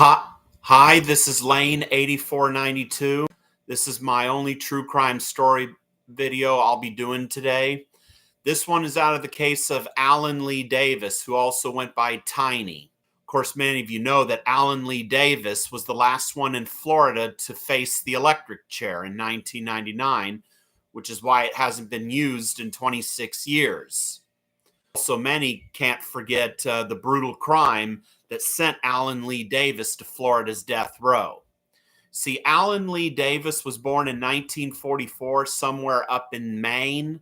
Hi, this is Lane 8492. This is my only true crime story video I'll be doing today. This one is out of the case of Alan Lee Davis, who also went by Tiny. Of course, many of you know that Alan Lee Davis was the last one in Florida to face the electric chair in 1999, which is why it hasn't been used in 26 years. Also, many can't forget the brutal crime that sent Alan Lee Davis to Florida's death row. See, Alan Lee Davis was born in 1944 somewhere up in Maine.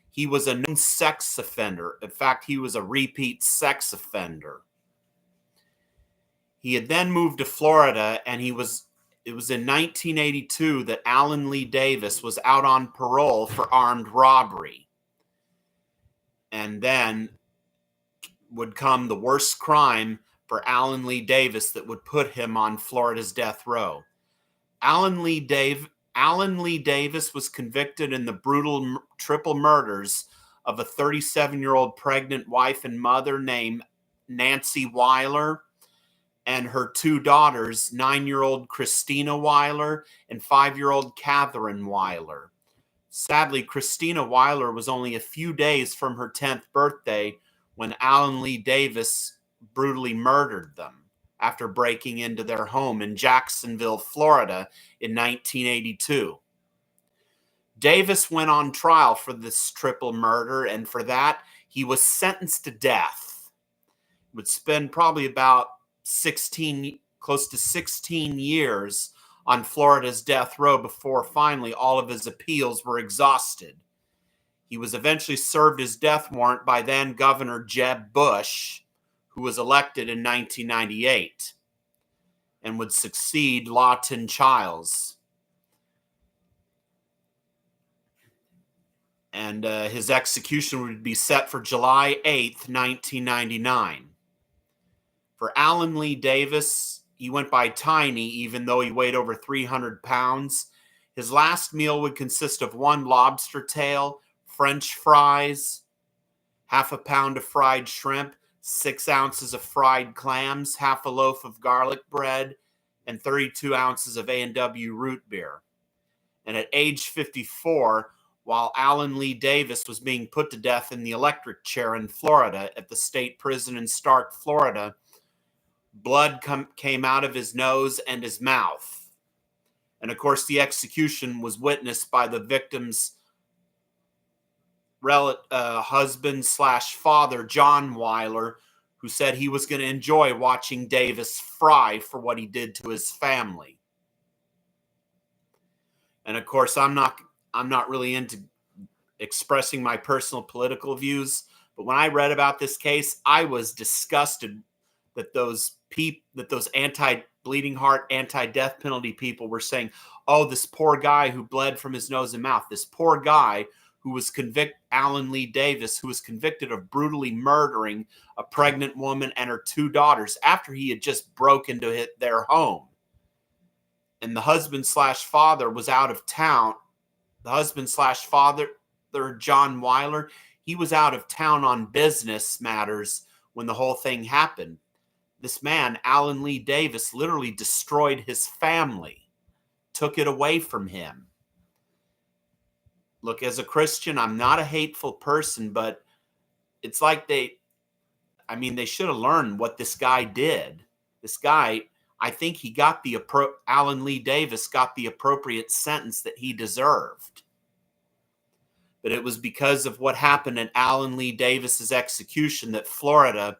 He was a known sex offender. In fact, he was a repeat sex offender. He had then moved to Florida, and it was in 1982 that Alan Lee Davis was out on parole for armed robbery. And then would come the worst crime for Alan Lee Davis that would put him on Florida's death row. Alan Lee Davis was convicted in the brutal triple murders of a 37-year-old pregnant wife and mother named Nancy Weiler and her two daughters, 9-year-old Kristina Weiler and 5-year-old Katherine Weiler. Sadly, Kristina Weiler was only a few days from her 10th birthday when Alan Lee Davis brutally murdered them after breaking into their home in Jacksonville, Florida in 1982. Davis went on trial for this triple murder, and for that, he was sentenced to death. He would spend probably about close to 16 years on Florida's death row before finally all of his appeals were exhausted. He was eventually served his death warrant by then Governor Jeb Bush, who was elected in 1998 and would succeed Lawton Chiles. And his execution would be set for July 8th, 1999. For Alan Lee Davis, he went by Tiny, even though he weighed over 300 pounds. His last meal would consist of 1 lobster tail, French fries, half a pound of fried shrimp, 6 ounces of fried clams, half a loaf of garlic bread, and 32 ounces of A&W root beer. And at age 54, while Alan Lee Davis was being put to death in the electric chair in Florida at the state prison in Stark, Florida, blood came out of his nose and his mouth. And of course, the execution was witnessed by the victim's husband/father, John Weiler, who said he was going to enjoy watching Davis fry for what he did to his family. And of course, I'm not really into expressing my personal political views, but when I read about this case, I was disgusted that those anti-bleeding heart, anti-death penalty people were saying, oh, this poor guy who bled from his nose and mouth, this poor guy who was Alan Lee Davis, who was convicted of brutally murdering a pregnant woman and her 2 daughters after he had just broke into their home. And the husband/father was out of town. The husband/father, John Weiler, he was out of town on business matters when the whole thing happened. This man, Alan Lee Davis, literally destroyed his family, took it away from him. Look, as a Christian, I'm not a hateful person, but it's like they should have learned what this guy did. This guy, I think Alan Lee Davis got the appropriate sentence that he deserved. But it was because of what happened in Alan Lee Davis's execution that Florida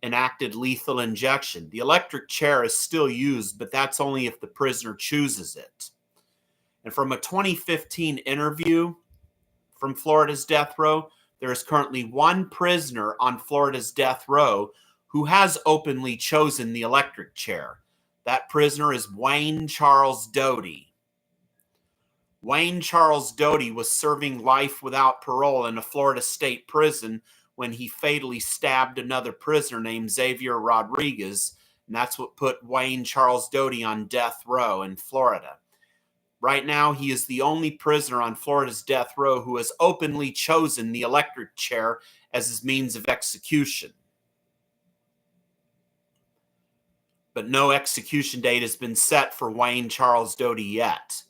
enacted lethal injection. The electric chair is still used, but that's only if the prisoner chooses it. And from a 2015 interview from Florida's death row, there is currently 1 prisoner on Florida's death row who has openly chosen the electric chair. That prisoner is Wayne Charles Doty. Wayne Charles Doty was serving life without parole in a Florida state prison when he fatally stabbed another prisoner named Xavier Rodriguez, and that's what put Wayne Charles Doty on death row in Florida. Right now, he is the only prisoner on Florida's death row who has openly chosen the electric chair as his means of execution. but no execution date has been set for Wayne Charles Doty yet.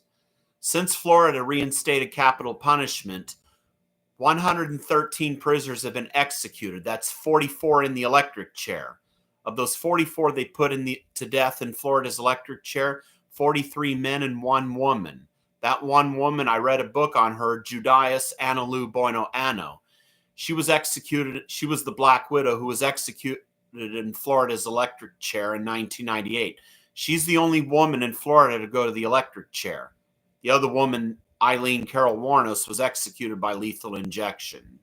Since Florida reinstated capital punishment, 113 prisoners have been executed. That's 44 in the electric chair. Of those 44 they put to death in Florida's electric chair, 43 men and 1 woman. That one woman, I read a book on her, Judias Analu Bueno Ano. She was executed. She was the Black Widow who was executed in Florida's electric chair in 1998. She's the only woman in Florida to go to the electric chair. The other woman, Eileen Carol Warnos, was executed by lethal injection.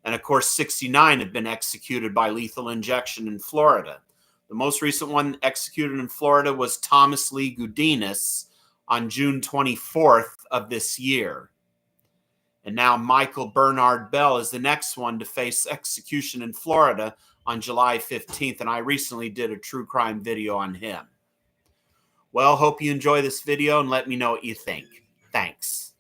And of course, 69 have been executed by lethal injection in Florida. The most recent one executed in Florida was Thomas Lee Gudinas on June 24th of this year. And now Michael Bernard Bell is the next one to face execution in Florida on July 15th. And I recently did a true crime video on him. Well, hope you enjoy this video and let me know what you think. Thanks.